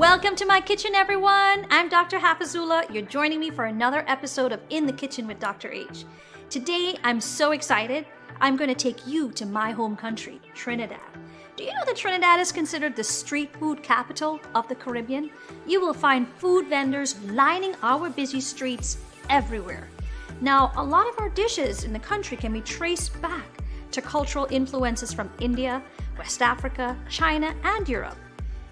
Welcome to my kitchen, everyone. I'm Dr. Hafizullah. You're joining me for another episode of In the Kitchen with Dr. H. Today, I'm so excited. I'm going to take you to my home country, Trinidad. Do you know that Trinidad is considered the street food capital of the Caribbean? You will find food vendors lining our busy streets everywhere. Now, a lot of our dishes in the country can be traced back to cultural influences from India, West Africa, China, and Europe.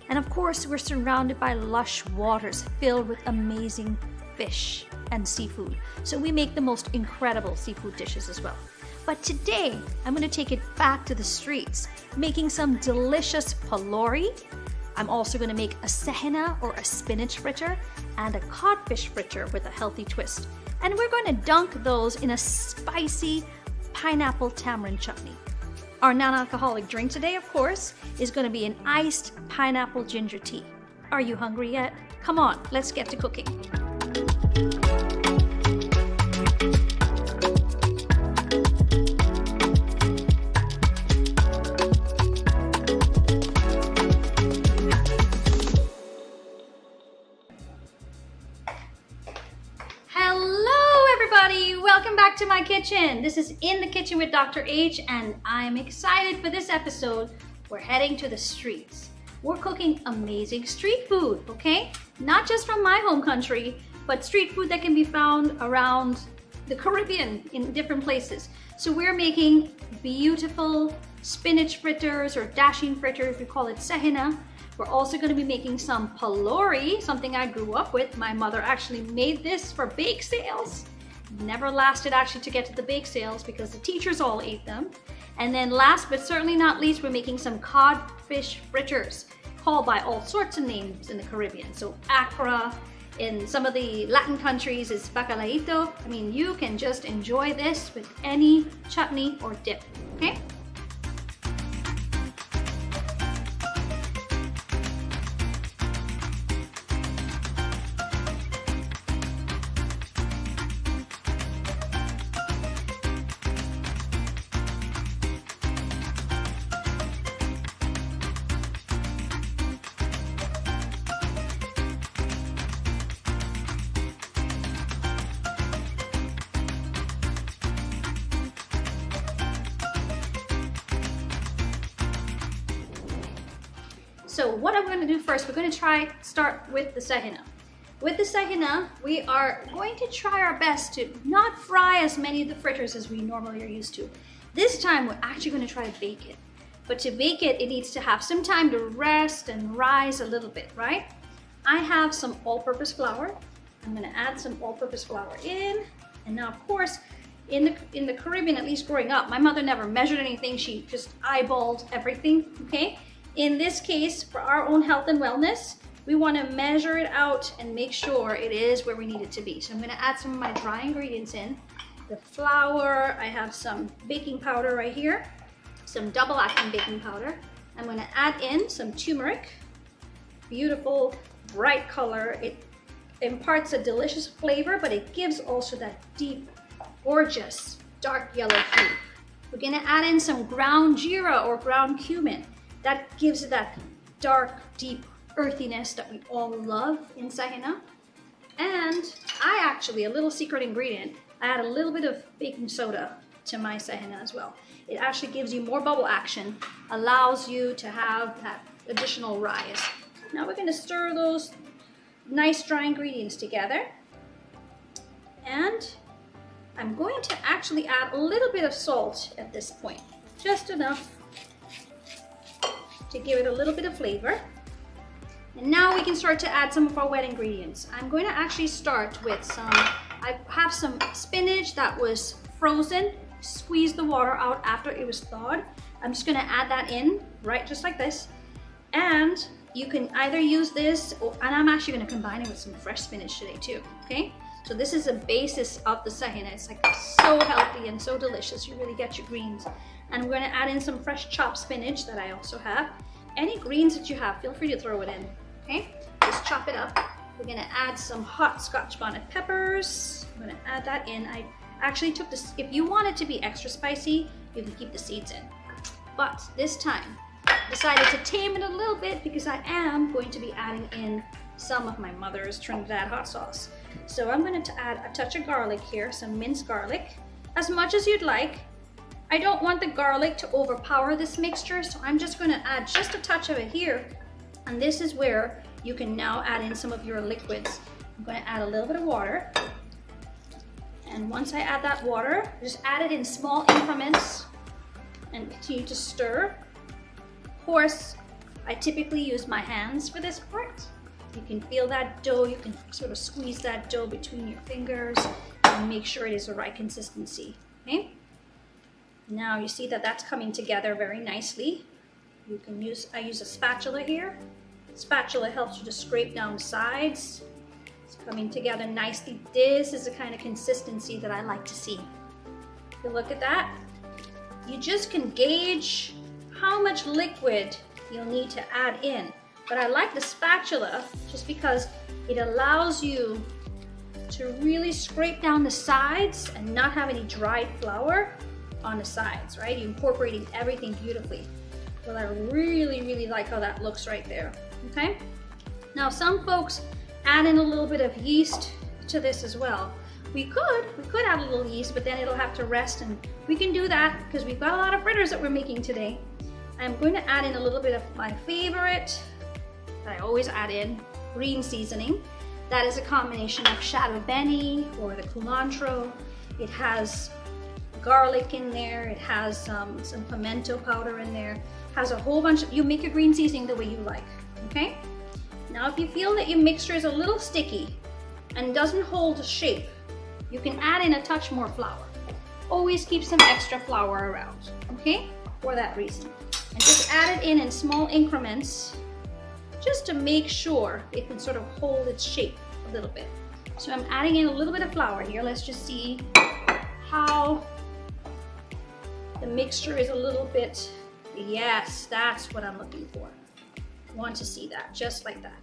And of course, we're surrounded by lush waters filled with amazing fish and seafood. So we make the most incredible seafood dishes as well. But today, I'm going to take it back to the streets, making some delicious palori. I'm also going to make a sehena or a spinach fritter and a codfish fritter with a healthy twist. And we're going to dunk those in a spicy pineapple tamarind chutney. Our non-alcoholic drink today, of course, is going to be an iced pineapple ginger tea. Are you hungry yet? Come on, let's get to cooking. Welcome back to my kitchen. This is In the Kitchen with Dr. H, and I'm excited for this episode. We're heading to the streets. We're cooking amazing street food, okay? Not just from my home country, but street food that can be found around the Caribbean in different places. So we're making beautiful spinach fritters or dashing fritters. We call it sehena. We're also going to be making some palori, something I grew up with. My mother actually made this for bake sales. Never lasted actually to get to the bake sales because the teachers all ate them. And then last but certainly not least, we're making some codfish fritters, called by all sorts of names in the Caribbean. So Accra, in some of the Latin countries is bacalaito. I mean, you can just enjoy this with any chutney or dip, okay? So what I'm going to do first, we're going to start with the sehena. With the sehena, we are going to try our best to not fry as many of the fritters as we normally are used to. This time, we're actually going to try to bake it. But to bake it, it needs to have some time to rest and rise a little bit, right? I have some all-purpose flour. I'm going to add some all-purpose flour in. And now, of course, in the Caribbean, at least growing up, my mother never measured anything. She just eyeballed everything, okay? In this case, for our own health and wellness, we want to measure it out and make sure it is where we need it to be. So I'm going to add some of my dry ingredients in. The flour, I have some baking powder right here, some double acting baking powder. I'm going to add in some turmeric, beautiful bright color. It imparts a delicious flavor, but it gives also that deep, gorgeous, dark yellow hue. We're going to add in some ground jeera or ground cumin. That gives it that dark, deep earthiness that we all love in sehena. And I actually, a little secret ingredient, I add a little bit of baking soda to my sehena as well. It actually gives you more bubble action, allows you to have that additional rise. Now we're going to stir those nice dry ingredients together. And I'm going to actually add a little bit of salt at this point, just enough to give it a little bit of flavor. And now we can start to add some of our wet ingredients. I'm going to actually start with I have some spinach that was frozen, squeeze the water out after it was thawed. I'm just going to add that in, right, just like this. And you can either use this, and I'm actually going to combine it with some fresh spinach today too, okay? So this is a basis of the sehena. It's like so healthy and so delicious. You really get your greens. And we're going to add in some fresh chopped spinach that I also have. Any greens that you have, feel free to throw it in, okay? Just chop it up. We're going to add some hot Scotch bonnet peppers. I'm going to add that in. I actually took this, if you want it to be extra spicy, you can keep the seeds in. But this time, decided to tame it a little bit because I am going to be adding in some of my mother's Trinidad hot sauce. So I'm going to add a touch of garlic here, some minced garlic, as much as you'd like. I don't want the garlic to overpower this mixture, so I'm just going to add just a touch of it here. And this is where you can now add in some of your liquids. I'm going to add a little bit of water. And once I add that water, just add it in small increments and continue to stir. Of course, I typically use my hands for this part. You can feel that dough, you can sort of squeeze that dough between your fingers and make sure it is the right consistency, okay? Now you see that that's coming together very nicely. I use a spatula here. Spatula helps you to scrape down sides. It's coming together nicely. This is the kind of consistency that I like to see. If you look at that, you just can gauge how much liquid you'll need to add in. But I like the spatula just because it allows you to really scrape down the sides and not have any dried flour on the sides, right? You're incorporating everything beautifully. So I really, really like how that looks right there, okay? Now some folks add in a little bit of yeast to this as well. We could add a little yeast, but then it'll have to rest, and we can do that because we've got a lot of fritters that we're making today. I'm going to add in a little bit of my favorite that I always add in, green seasoning. That is a combination of Shadow Benny or the culantro. It has garlic in there, it has some pimento powder in there, has a whole bunch of, you make your green seasoning the way you like, okay? Now if you feel that your mixture is a little sticky and doesn't hold a shape, you can add in a touch more flour. Always keep some extra flour around, okay? For that reason. And just add it in small increments just to make sure it can sort of hold its shape a little bit. So I'm adding in a little bit of flour here. Let's just see how the mixture is a little bit, yes, that's what I'm looking for. I want to see that, just like that.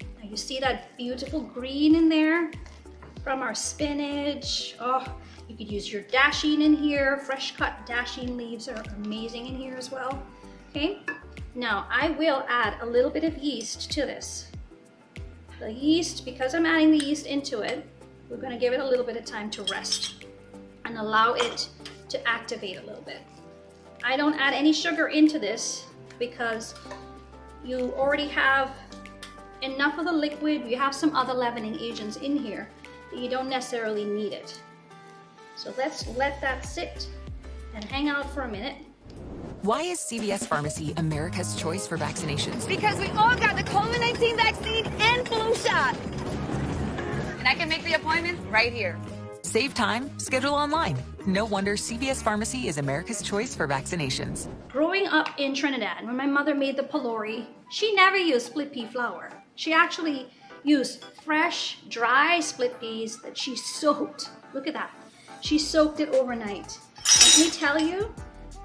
Now you see that beautiful green in there from our spinach. Oh, you could use your dasheen in here. Fresh cut dasheen leaves are amazing in here as well, okay? Now I will add a little bit of yeast to this. The yeast, because I'm adding the yeast into it, we're gonna give it a little bit of time to rest and allow it to activate a little bit. I don't add any sugar into this because you already have enough of the liquid, you have some other leavening agents in here that you don't necessarily need it. So let's let that sit and hang out for a minute. Why is CVS Pharmacy America's choice for vaccinations? Because we all got the COVID-19 vaccine and flu shot. And I can make the appointment right here. Save time, schedule online. No wonder CVS Pharmacy is America's choice for vaccinations. Growing up in Trinidad, when my mother made the pylori, she never used split pea flour. She actually used fresh, dry split peas that she soaked. Look at that. She soaked it overnight. Let me tell you,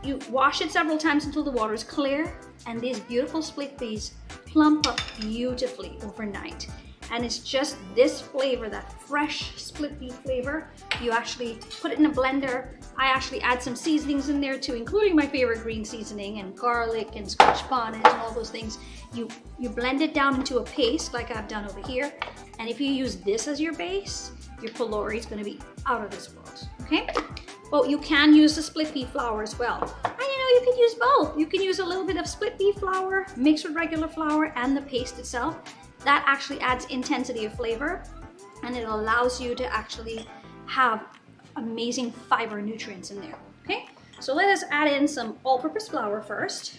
you wash it several times until the water is clear, and these beautiful split peas plump up beautifully overnight. And it's just this flavor, that fresh split pea flavor. You actually put it in a blender. I actually add some seasonings in there too, including my favorite green seasoning and garlic and scotch bonnet and all those things. You blend it down into a paste like I've done over here. And if you use this as your base, your pylori is going to be out of this world, okay? But you can use the split pea flour as well. And you can use both. You can use a little bit of split pea flour mixed with regular flour and the paste itself. That actually adds intensity of flavor, and it allows you to actually have amazing fiber nutrients in there, okay? So let us add in some all-purpose flour first.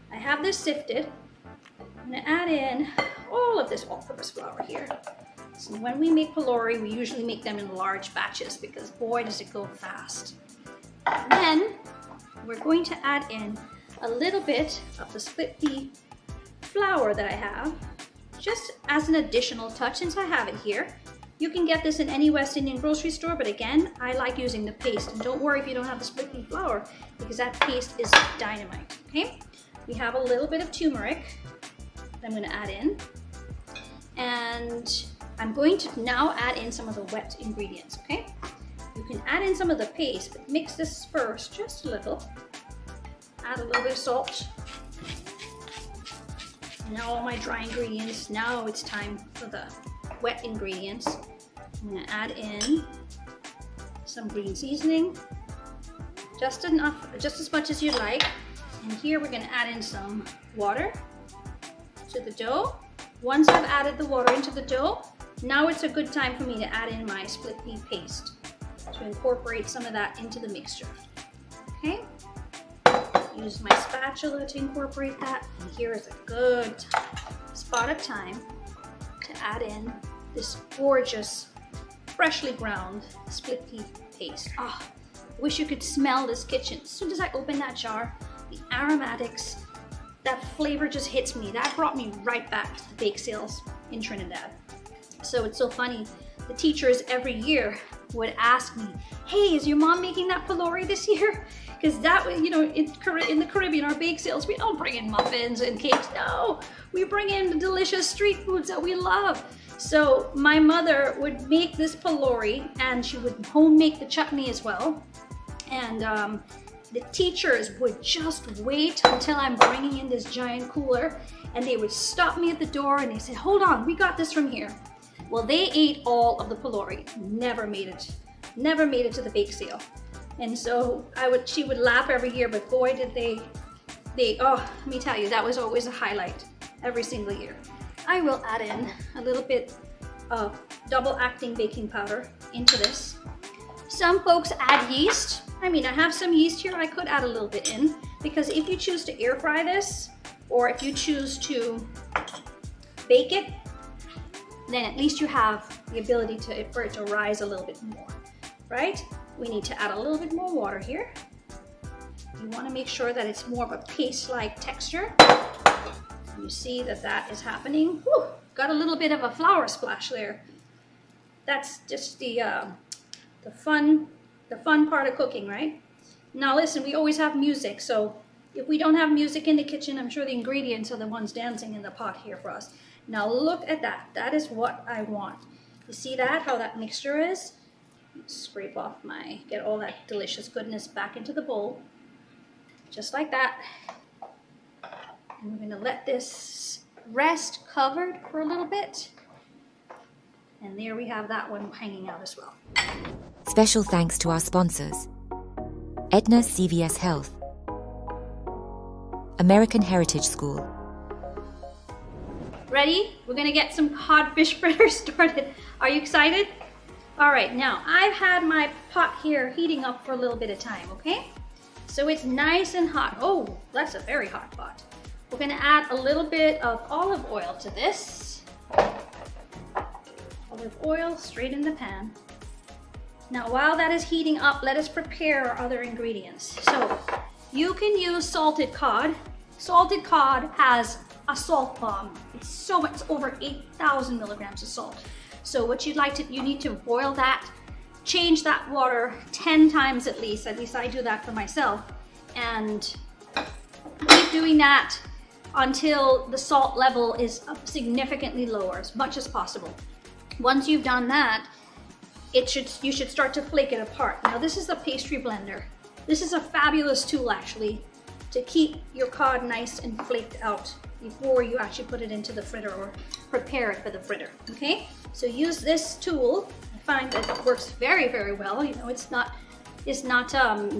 I have this sifted. I'm gonna add in all of this all-purpose flour here. So when we make pylori, we usually make them in large batches because boy, does it go fast. And then we're going to add in a little bit of the split pea flour that I have, just as an additional touch since I have it here. You can get this in any West Indian grocery store, but again, I like using the paste. And don't worry if you don't have the split pea flour, because that paste is dynamite, okay? We have a little bit of turmeric that I'm gonna add in. And I'm going to now add in some of the wet ingredients, okay? You can add in some of the paste, but mix this first just a little. Add a little bit of salt. Now all my dry ingredients. Now it's time for the wet ingredients. I'm gonna add in some green seasoning, just enough, just as much as you like. And here we're gonna add in some water to the dough. Once I've added the water into the dough, now it's a good time for me to add in my split pea paste to incorporate some of that into the mixture. Okay? Use my spatula to incorporate that. And here is a good spot of time to add in this gorgeous, freshly ground split pea paste. Ah, I wish you could smell this kitchen. As soon as I open that jar, the aromatics, that flavor just hits me. That brought me right back to the bake sales in Trinidad. So it's so funny. The teachers every year would ask me, hey, is your mom making that pylori this year? Because that, you know, in the Caribbean, our bake sales, we don't bring in muffins and cakes. No, we bring in the delicious street foods that we love. So my mother would make this pylori, and she would home make the chutney as well. And the teachers would just wait until I'm bringing in this giant cooler, and they would stop me at the door and they said, hold on, we got this from here. Well, they ate all of the pylori, never made it to the bake sale. And so she would laugh every year, but boy, did they, oh, let me tell you, that was always a highlight every single year. I will add in a little bit of double acting baking powder into this. Some folks add yeast. I mean, I have some yeast here. I could add a little bit in, because if you choose to air fry this, or if you choose to bake it, then at least you have the ability for it to rise a little bit more, right? We need to add a little bit more water here. You want to make sure that it's more of a paste-like texture. You see that that is happening. Whew, got a little bit of a flour splash there. That's just the fun part of cooking, right? Now listen, we always have music, so if we don't have music in the kitchen, I'm sure the ingredients are the ones dancing in the pot here for us. Now look at that. That is what I want. You see that, how that mixture is? Scrape off get all that delicious goodness back into the bowl. Just like that. And we're gonna let this rest covered for a little bit. And there we have that one hanging out as well. Special thanks to our sponsors: Aetna CVS Health, American Heritage School. Ready? We're gonna get some codfish fritters started. Are you excited? All right, now I've had my pot here heating up for a little bit of time, okay? So it's nice and hot. Oh, that's a very hot pot. We're gonna add a little bit of olive oil to this. Olive oil straight in the pan. Now while that is heating up, let us prepare our other ingredients. So you can use salted cod. Salted cod has a salt bomb. It's over 8,000 milligrams of salt. So what you need to boil that, change that water 10 times at least I do that for myself, and keep doing that until the salt level is significantly lower, as much as possible. Once you've done that, you should start to flake it apart. Now this is a pastry blender. This is a fabulous tool actually to keep your cod nice and flaked out before you actually put it into the fritter or prepare it for the fritter, okay? So use this tool. I find that it works very, very well. You know, it's not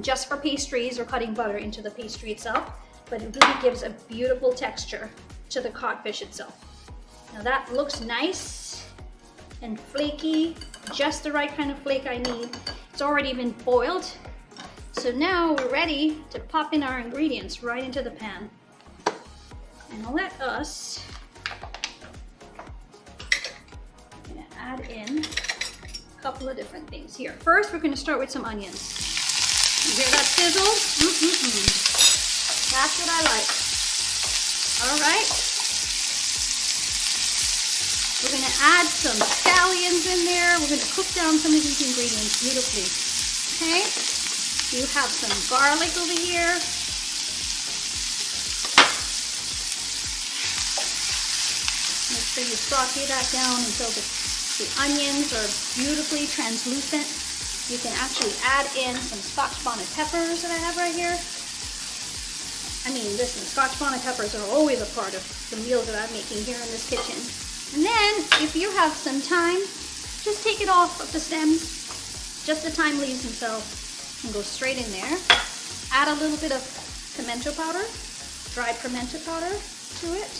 just for pastries or cutting butter into the pastry itself, but it really gives a beautiful texture to the codfish itself. Now that looks nice and flaky, just the right kind of flake I need. It's already been boiled. So now we're ready to pop in our ingredients right into the pan. And let us add in a couple of different things here. First, we're going to start with some onions. You hear that sizzle? That's what I like. All right. We're going to add some scallions in there. We're going to cook down some of these ingredients beautifully. Okay? You have some garlic over here. Make sure you saute that down until the onions are beautifully translucent. You can actually add in some Scotch bonnet peppers that I have right here. I mean, listen, Scotch bonnet peppers are always a part of the meals that I'm making here in this kitchen. And then, if you have some time, just take it off of the stems, just the thyme leaves themselves, and go straight in there. Add a little bit of pimento powder, dried pimento powder to it,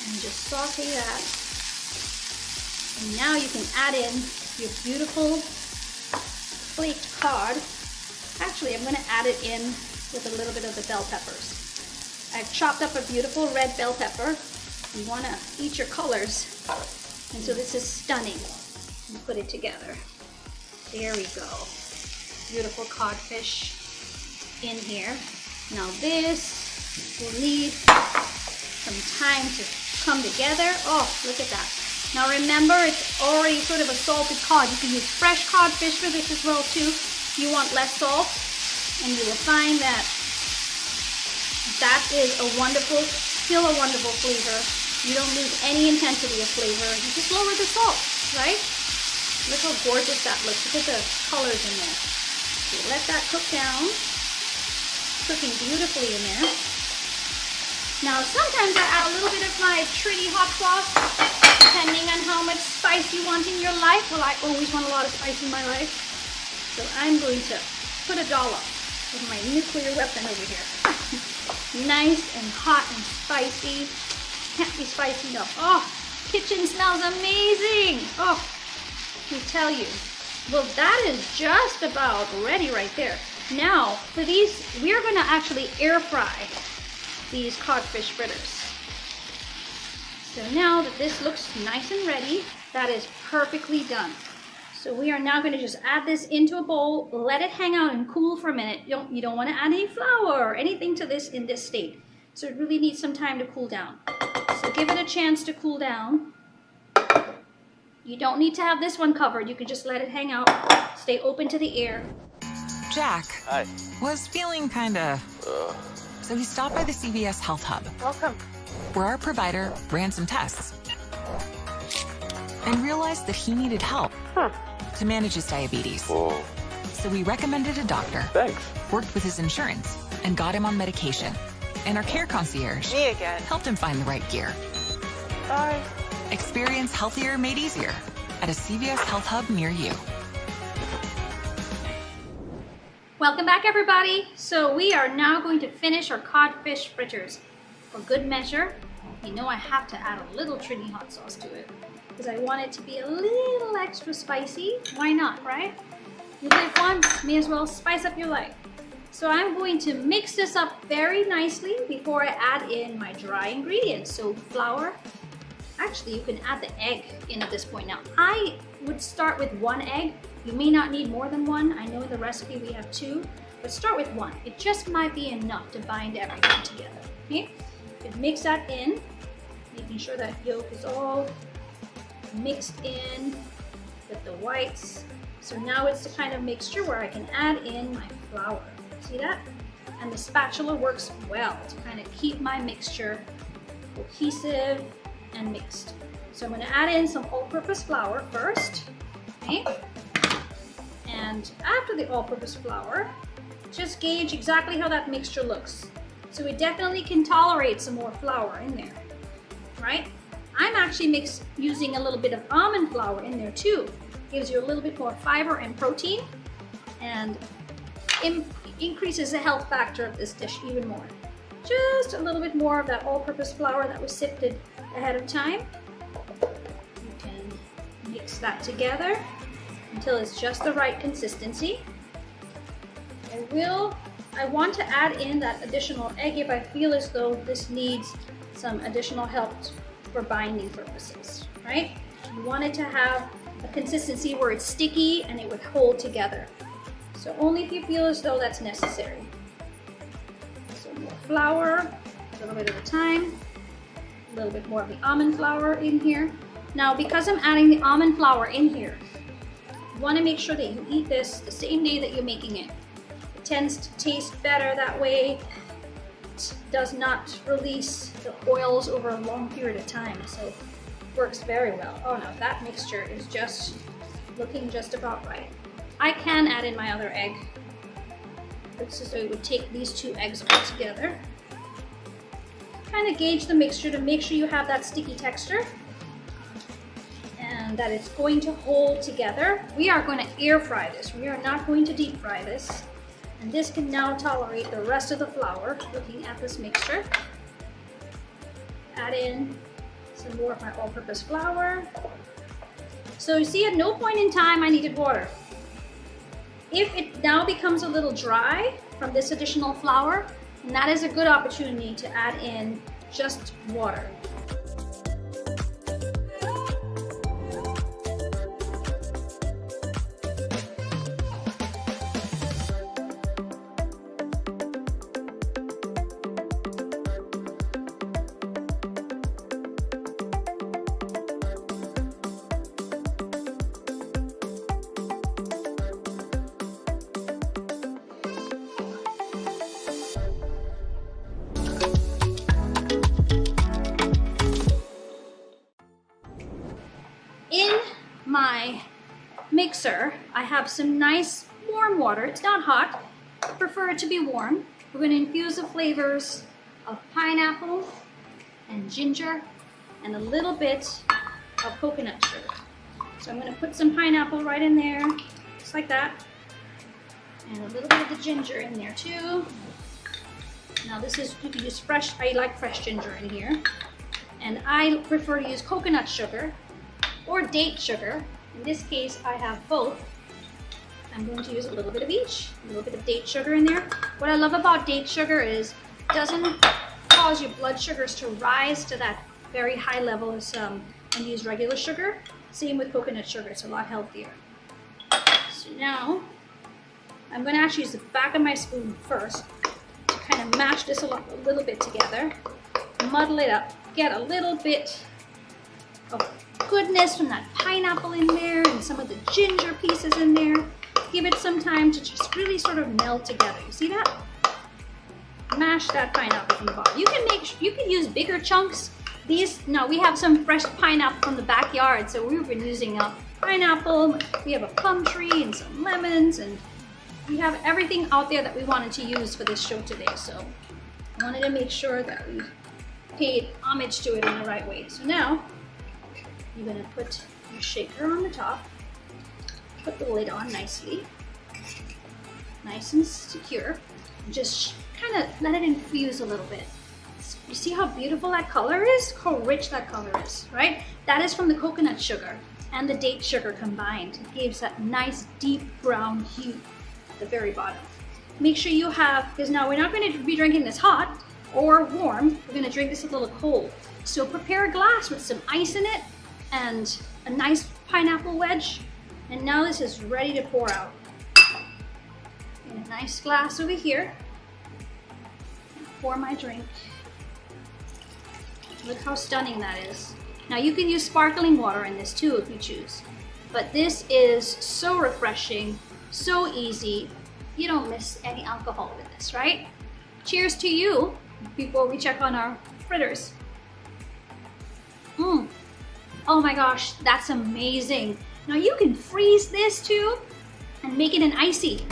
and just saute that. And now you can add in your beautiful flaked cod. Actually, I'm going to add it in with a little bit of the bell peppers. I've chopped up a beautiful red bell pepper. You want to eat your colors. And so this is stunning. And put it together. There we go. Beautiful codfish in here. Now this will need some time to come together. Oh, look at that. Now remember, it's already sort of a salted cod. You can use fresh codfish for this as well too. You want less salt, and you will find that that is still a wonderful flavor. You don't lose any intensity of flavor. You just lower the salt, right? Look how gorgeous that looks. Look at the colors in there. So let that cook down. Cooking beautifully in there. Now sometimes I add a little bit of my Trinity hot sauce, depending on how much spice you want in your life. Well, I always want a lot of spice in my life. So I'm going to put a dollop of my nuclear weapon over here. Nice and hot and spicy. Can't be spicy enough. Oh, kitchen smells amazing. Oh, let me tell you. Well, that is just about ready right there. Now, for these, we're going to actually air fry these codfish fritters. So now that this looks nice and ready, that is perfectly done. So we are now going to just add this into a bowl, let it hang out and cool for a minute. You don't want to add any flour or anything to this in this state. So it really needs some time to cool down. So give it a chance to cool down. You don't need to have this one covered. You can just let it hang out, stay open to the air. Jack Hi. was feeling kinda... So he stopped by the CVS Health Hub. Welcome. Where our provider ran some tests and realized that he needed help to manage his diabetes. Whoa. So we recommended a doctor, Thanks. worked with his insurance, and got him on medication. And our care concierge Me again. helped him find the right gear. Bye. Experience healthier made easier at a CVS Health Hub near you. Welcome back, everybody. So we are now going to finish our codfish fritters. For good measure, you know I have to add a little Trinity hot sauce to it because I want it to be a little extra spicy. Why not, right? You live once, may as well spice up your life. So I'm going to mix this up very nicely before I add in my dry ingredients. So flour. Actually, you can add the egg in at this point. Now, I would start with 1 egg. You may not need more than 1. I know in the recipe we have 2, but start with 1. It just might be enough to bind everything together, okay? You can mix that in, making sure that yolk is all mixed in with the whites. So now it's the kind of mixture where I can add in my flour. See that? And the spatula works well to kind of keep my mixture cohesive and mixed. So I'm going to add in some all-purpose flour first, okay? And after the all-purpose flour, just gauge exactly how that mixture looks. So we definitely can tolerate some more flour in there, right? I'm actually using a little bit of almond flour in there too. Gives you a little bit more fiber and protein and increases the health factor of this dish even more. Just a little bit more of that all-purpose flour that was sifted ahead of time. You can mix that together until it's just the right consistency. I want to add in that additional egg if I feel as though this needs some additional help for binding purposes, right? You want it to have a consistency where it's sticky and it would hold together. So only if you feel as though that's necessary. So more flour, a little bit at a time. A little bit more of the almond flour in here. Now, because I'm adding the almond flour in here, you want to make sure that you eat this the same day that you're making it. It tends to taste better that way. It does not release the oils over a long period of time, so it works very well. Oh no, that mixture is just looking just about right. I can add in my other egg. So you would take these two eggs all together. Kind of gauge the mixture to make sure you have that sticky texture and that it's going to hold together. We are going to air fry this. We are not going to deep fry this. And this can now tolerate the rest of the flour. Looking at this mixture. Add in some more of my all-purpose flour. So you see, at no point in time I needed water. If it now becomes a little dry from this additional flour, then that is a good opportunity to add in just water. In my mixer, I have some nice warm water. It's not hot. I prefer it to be warm. We're going to infuse the flavors of pineapple and ginger and a little bit of coconut sugar. So I'm going to put some pineapple right in there, just like that. And a little bit of the ginger in there too. Now this is, you can use fresh, I like fresh ginger in here. And I prefer to use coconut sugar or date sugar. In this case, I have both. I'm going to use a little bit of each, a little bit of date sugar in there. What I love about date sugar is it doesn't cause your blood sugars to rise to that very high level as when you use regular sugar. Same with coconut sugar, it's a lot healthier. So now, I'm going to actually use the back of my spoon first to kind of mash this a little bit together, muddle it up, get a little bit of goodness from that pineapple in there and some of the ginger pieces in there. Give it some time to just really sort of meld together. You see that? Mash that pineapple from the bottom. You can use bigger chunks. Now we have some fresh pineapple from the backyard, so we've been using pineapple. We have a plum tree and some lemons, and we have everything out there that we wanted to use for this show today. So I wanted to make sure that we paid homage to it in the right way. So now you're going to put your shaker on the top, put the lid on nicely, nice and secure. Just kind of let it infuse a little bit. You see how beautiful that color is? How rich that color is, right? That is from the coconut sugar and the date sugar combined. It gives that nice deep brown hue at the very bottom. Make sure you have, because now we're not going to be drinking this hot or warm. We're going to drink this a little cold. So prepare a glass with some ice in it and a nice pineapple wedge. And now this is ready to pour out. In a nice glass over here. Pour my drink. Look how stunning that is. Now you can use sparkling water in this too if you choose. But this is so refreshing, so easy. You don't miss any alcohol with this, right? Cheers to you before we check on our fritters. Oh my gosh, that's amazing. Now you can freeze this too and make it an icy.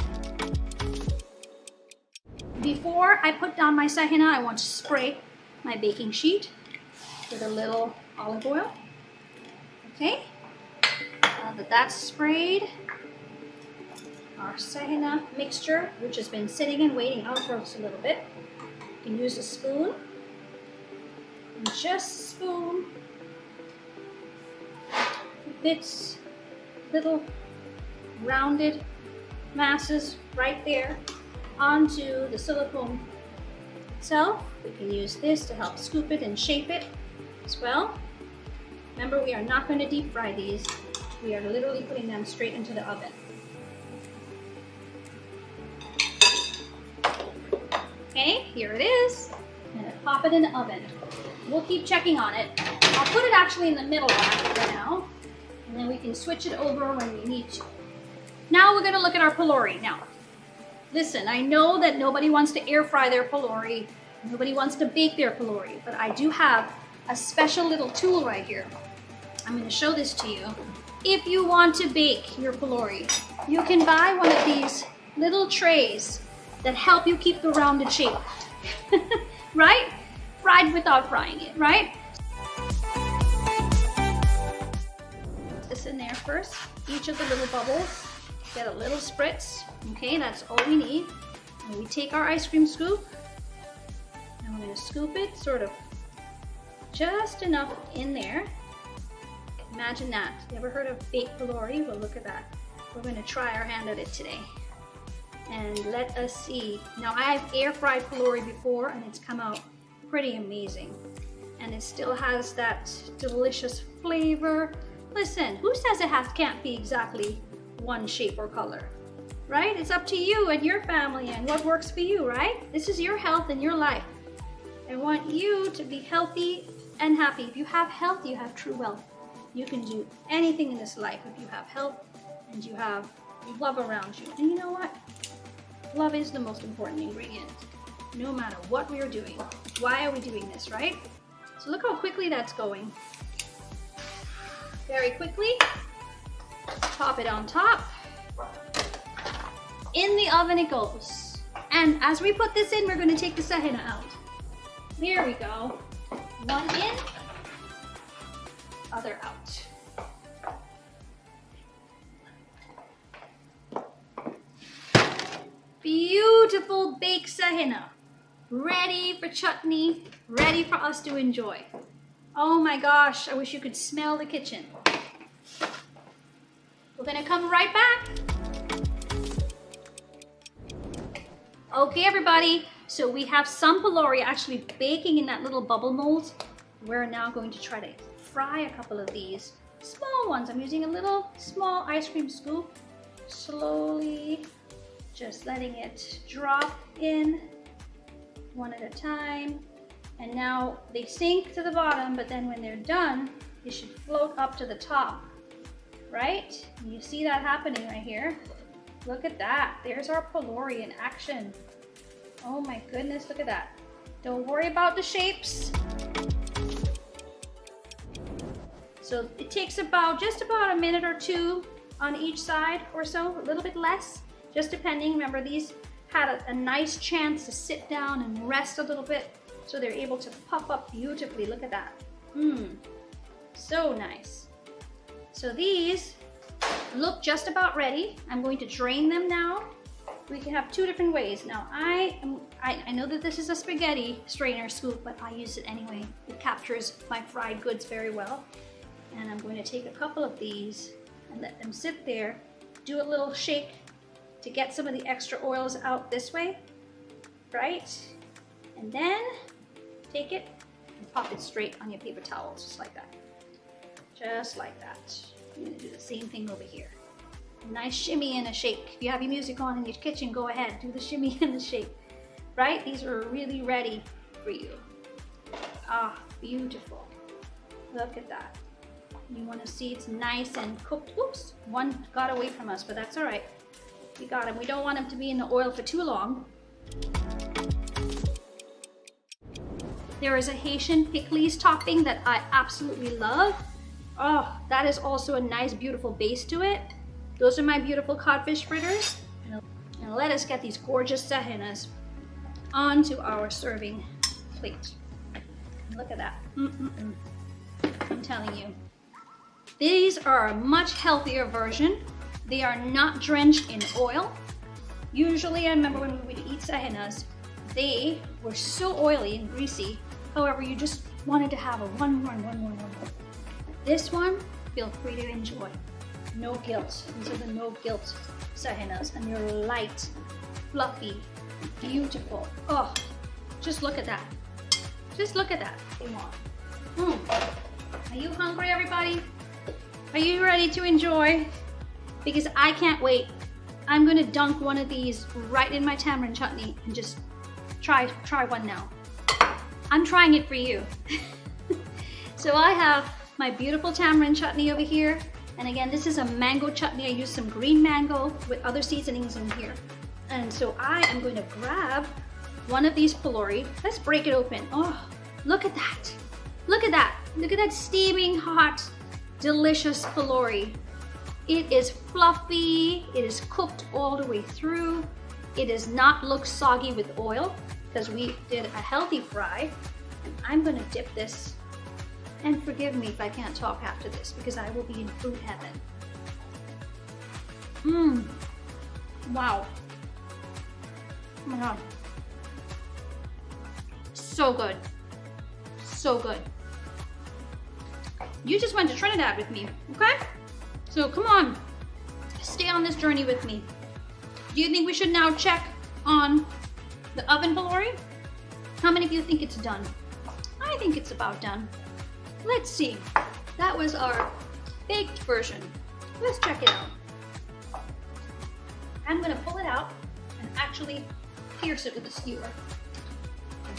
Before I put down my Sahina, I want to spray my baking sheet with a little olive oil. Okay, now that that's sprayed, our Sahina mixture, which has been sitting and waiting out for us a little bit, you can use a spoon, and just a spoon, bits, little rounded masses right there onto the silicone itself. We can use this to help scoop it and shape it as well. Remember, we are not going to deep fry these. We are literally putting them straight into the oven. Okay, here it is. I'm going to pop it in the oven. We'll keep checking on it. I'll put it actually in the middle for now, and then we can switch it over when we need to. Now we're going to look at our pylori. Now, listen, I know that nobody wants to air fry their pylori. Nobody wants to bake their pylori, but I do have a special little tool right here. I'm going to show this to you. If you want to bake your pylori, you can buy one of these little trays that help you keep the rounded shape, right? Fried without frying it, right? Put this in there first. Each of the little bubbles get a little spritz. Okay, that's all we need. And we take our ice cream scoop and we're gonna scoop it sort of just enough in there. Imagine that. You ever heard of baked pylori? Well, look at that. We're gonna try our hand at it today. And let us see. Now I've air fried pylori before and it's come out pretty amazing. And it still has that delicious flavor. Listen, who says it can't be exactly one shape or color, right? It's up to you and your family and what works for you, right? This is your health and your life. I want you to be healthy and happy. If you have health, you have true wealth. You can do anything in this life if you have health and you have love around you. And you know what? Love is the most important ingredient, no matter what we are doing. Why are we doing this, right? So look how quickly that's going. Very quickly. Pop it on top. In the oven it goes. And as we put this in, we're going to take the sahina out. There we go. One in, other out. Beautiful baked sahina. Ready for chutney, ready for us to enjoy. Oh my gosh, I wish you could smell the kitchen. We're gonna come right back. Okay, everybody, so we have some pylori actually baking in that little bubble mold. We're now going to try to fry a couple of these small ones. I'm using a little small ice cream scoop, slowly just letting it drop in one at a time. And now they sink to the bottom, but then when they're done, they should float up to the top, right? And you see that happening right here. Look at that. There's our pylori in action. Oh my goodness, look at that. Don't worry about the shapes. So it takes just about a minute or two on each side or so, a little bit less, just depending. Remember, these had a nice chance to sit down and rest a little bit, so they're able to puff up beautifully. Look at that. So nice. So these look just about ready. I'm going to drain them now. We can have two different ways. Now I know that this is a spaghetti strainer scoop, but I use it anyway. It captures my fried goods very well. And I'm going to take a couple of these and let them sit there, do a little shake to get some of the extra oils out this way, right? And then take it and pop it straight on your paper towels, just like that. Just like that. I'm gonna do the same thing over here. A nice shimmy and a shake. If you have your music on in your kitchen, go ahead, do the shimmy and the shake, right? These are really ready for you. Ah, beautiful. Look at that. You wanna see it's nice and cooked. Oops, one got away from us, but that's all right. We got him. We don't want him to be in the oil for too long. There is a Haitian pickles topping that I absolutely love. Oh, that is also a nice, beautiful base to it. Those are my beautiful codfish fritters. And let us get these gorgeous sahinas onto our serving plate. Look at that. I'm telling you. These are a much healthier version. They are not drenched in oil. Usually, I remember when we would eat sahinas, they were so oily and greasy. However, you just wanted to have a one more. This one, feel free to enjoy. No guilt. These are the no guilt sahinas, and they're light, fluffy, beautiful. Oh, just look at that. Just look at that. Are you hungry, everybody? Are you ready to enjoy? Because I can't wait. I'm gonna dunk one of these right in my tamarind chutney and just try one now. I'm trying it for you. So I have my beautiful tamarind chutney over here. And again, this is a mango chutney. I used some green mango with other seasonings in here. And so I am going to grab one of these pylori. Let's break it open. Oh, look at that. Look at that. Look at that steaming hot, delicious pylori. It is fluffy. It is cooked all the way through. It does not look soggy with oil because we did a healthy fry. And I'm gonna dip this, and forgive me if I can't talk after this because I will be in food heaven. Wow. Oh my God. So good. So good. You just went to Trinidad with me, okay? So come on, stay on this journey with me. Do you think we should now check on the oven, Palori? How many of you think it's done? I think it's about done. Let's see. That was our baked version. Let's check it out. I'm gonna pull it out and actually pierce it with a skewer.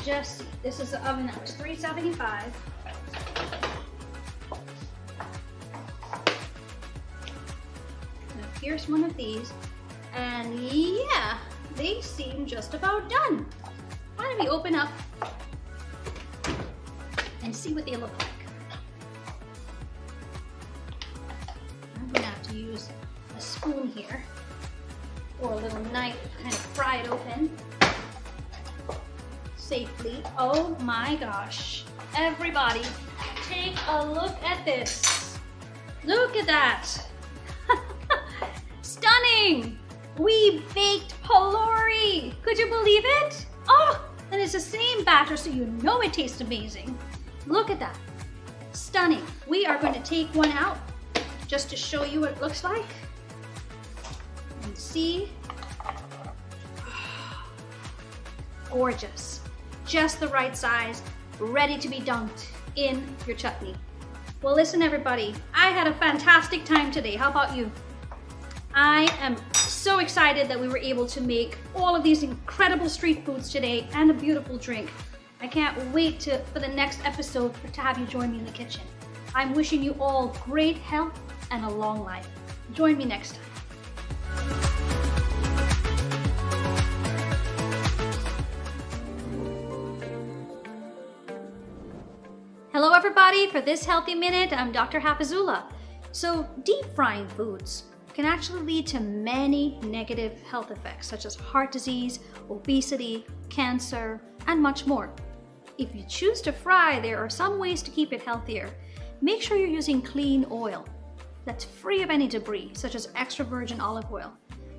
Just see. This is the oven that was 375. Here's one of these, and yeah, they seem just about done. Why don't we open up and see what they look like? I'm gonna have to use a spoon here or a little knife to kind of pry it open safely. Oh my gosh. Everybody, take a look at this. Look at that. Stunning! We baked Palori! Could you believe it? Oh, and it's the same batter, so you know it tastes amazing. Look at that. Stunning. We are going to take one out just to show you what it looks like. And see. Gorgeous. Just the right size, ready to be dunked in your chutney. Well, listen everybody, I had a fantastic time today. How about you? I am so excited that we were able to make all of these incredible street foods today and a beautiful drink. I can't wait for the next episode to have you join me in the kitchen. I'm wishing you all great health and a long life. Join me next time. Hello everybody, for this Healthy Minute, I'm Dr. Hafizullah. So deep frying foods can actually lead to many negative health effects such as heart disease, obesity, cancer, and much more. If you choose to fry, there are some ways to keep it healthier. Make sure you're using clean oil that's free of any debris, such as extra virgin olive oil.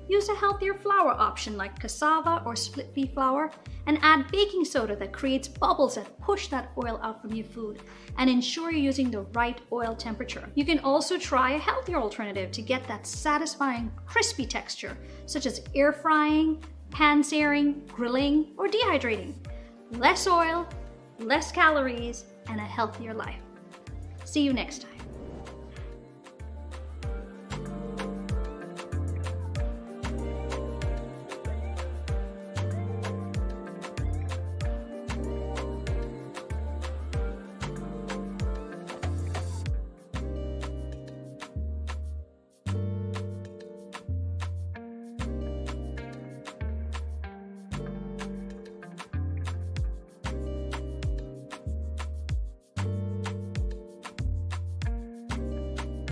Use a healthier flour option like cassava or split pea flour, and add baking soda that creates bubbles that push that oil out from your food, and ensure you're using the right oil temperature. You can also try a healthier alternative to get that satisfying crispy texture, such as air frying, pan searing, grilling, or dehydrating. Less oil, less calories, and a healthier life. See you next time.